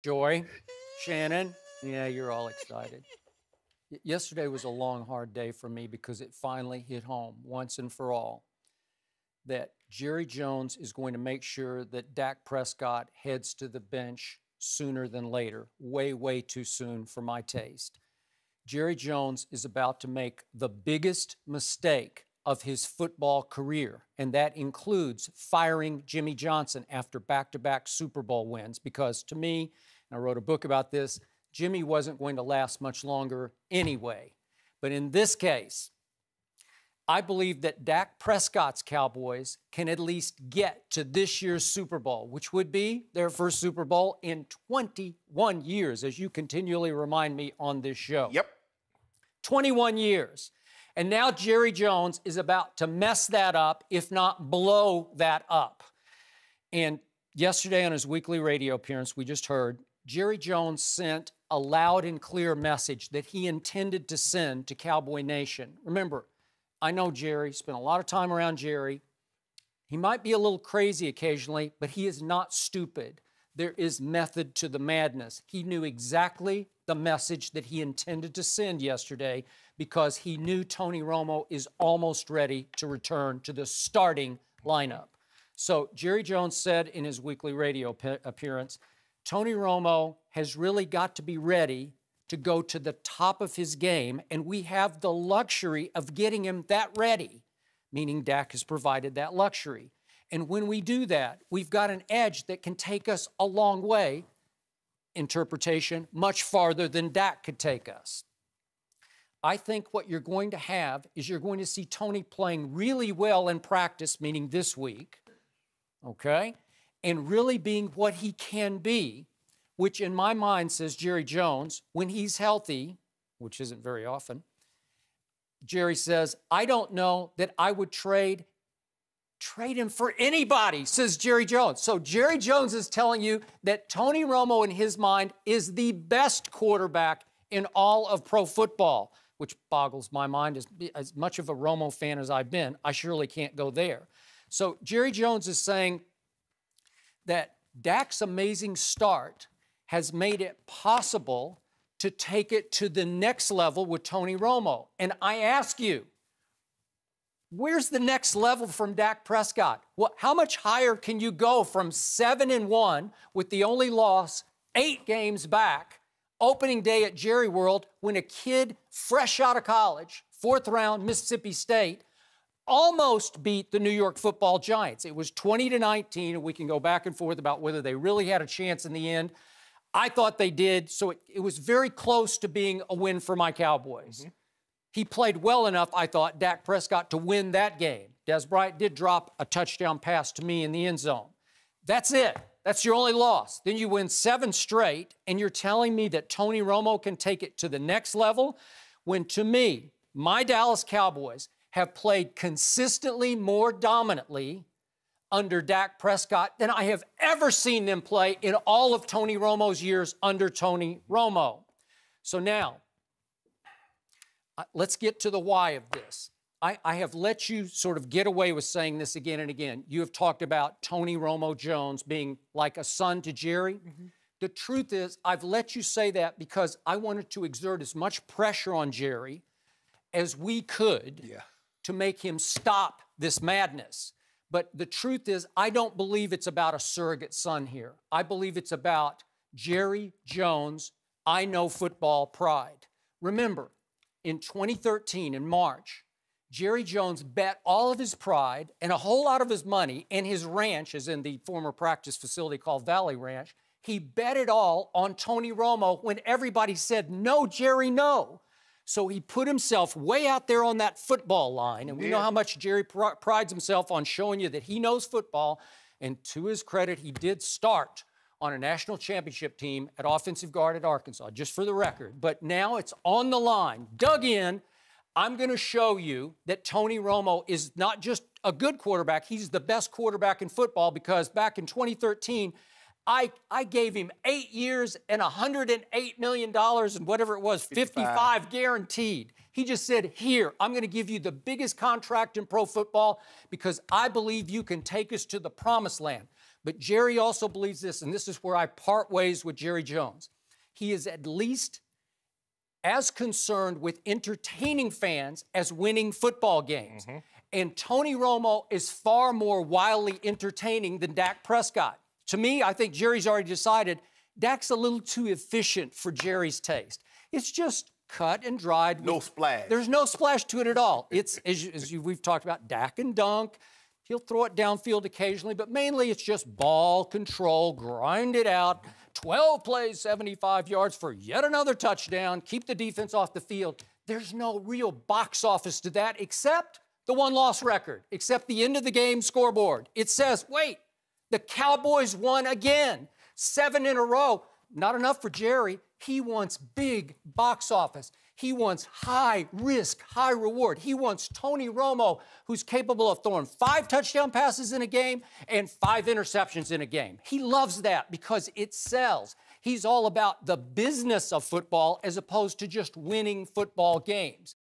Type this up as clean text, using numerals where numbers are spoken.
Joy, Shannon, yeah, you're all excited. Yesterday was a long, hard day for me because it finally hit home once and for all that Jerry Jones is going to make sure that Dak Prescott heads to the bench sooner than later, way, way too soon for my taste. Jerry Jones is about to make the biggest mistake of his football career, and that includes firing Jimmy Johnson after back-to-back Super Bowl wins, because to me, and I wrote a book about this, Jimmy wasn't going to last much longer anyway. But in this case, I believe that Dak Prescott's Cowboys can at least get to this year's Super Bowl, which would be their first Super Bowl in 21 years, as you continually remind me on this show. Yep. 21 years. And now Jerry Jones is about to mess that up, if not blow that up. And yesterday on his weekly radio appearance, we just heard, Jerry Jones sent a loud and clear message that he intended to send to Cowboy Nation. Remember, I know Jerry, spent a lot of time around Jerry. He might be a little crazy occasionally, but he is not stupid. There is method to the madness. He knew exactly the message that he intended to send yesterday because he knew Tony Romo is almost ready to return to the starting lineup. So Jerry Jones said in his weekly radio appearance, Tony Romo has really got to be ready to go to the top of his game, and we have the luxury of getting him that ready, meaning Dak has provided that luxury. And when we do that, we've got an edge that can take us a long way, interpretation, much farther than Dak could take us. I think what you're going to have is you're going to see Tony playing really well in practice, meaning this week, okay, and really being what he can be, which in my mind, says Jerry Jones, when he's healthy, which isn't very often, Jerry says, I don't know that I would trade him for anybody, says Jerry Jones. So Jerry Jones is telling you that Tony Romo, in his mind, is the best quarterback in all of pro football, which boggles my mind. As much of a Romo fan as I've been, I surely can't go there. So Jerry Jones is saying that Dak's amazing start has made it possible to take it to the next level with Tony Romo. And I ask you, where's the next level from Dak Prescott? Well, how much higher can you go from 7-1 with the only loss 8 games back, opening day at Jerry World, when a kid fresh out of college, 4th round, Mississippi State, almost beat the New York Football Giants. It was 20-19, and we can go back and forth about whether they really had a chance in the end. I thought they did, so it was very close to being a win for my Cowboys. Mm-hmm. He played well enough, I thought, Dak Prescott, to win that game. Des Bryant did drop a touchdown pass to me in the end zone. That's it. That's your only loss. Then you win 7 straight, and you're telling me that Tony Romo can take it to the next level, when, to me, my Dallas Cowboys have played consistently more dominantly under Dak Prescott than I have ever seen them play in all of Tony Romo's years under Tony Romo. So now, let's get to the why of this. I have let you sort of get away with saying this again and again. You have talked about Tony Romo Jones being like a son to Jerry. Mm-hmm. The truth is, I've let you say that because I wanted to exert as much pressure on Jerry as we could to make him stop this madness. But the truth is, I don't believe it's about a surrogate son here. I believe it's about Jerry Jones, I know football pride. Remember, in 2013, in March, Jerry Jones bet all of his pride and a whole lot of his money and his ranch, as in the former practice facility called Valley Ranch. He bet it all on Tony Romo when everybody said, no, Jerry, no. So he put himself way out there on that football line. And we know how much Jerry prides himself on showing you that he knows football. And to his credit, he did start on a national championship team at offensive guard at Arkansas, just for the record. But now it's on the line. Dug in. I'm going to show you that Tony Romo is not just a good quarterback. He's the best quarterback in football, because back in 2013, I gave him 8 years and $108 million and whatever it was, 55 guaranteed. He just said, here, I'm going to give you the biggest contract in pro football because I believe you can take us to the promised land. But Jerry also believes this, and this is where I part ways with Jerry Jones. He is at least as concerned with entertaining fans as winning football games. And Tony Romo is far more wildly entertaining than Dak Prescott. To me, I think Jerry's already decided Dak's a little too efficient for Jerry's taste. It's just cut and dried. No splash. There's no splash to it at all. It's, we've talked about, Dak and dunk. He'll throw it downfield occasionally, but mainly it's just ball control, grind it out. 12 plays, 75 yards for yet another touchdown. Keep the defense off the field. There's no real box office to that except the one-loss record, except the end of the game scoreboard. It says, wait, the Cowboys won again. 7 in a row. Not enough for Jerry. He wants big box office. He wants high risk, high reward. He wants Tony Romo, who's capable of throwing 5 touchdown passes in a game and 5 interceptions in a game. He loves that because it sells. He's all about the business of football as opposed to just winning football games.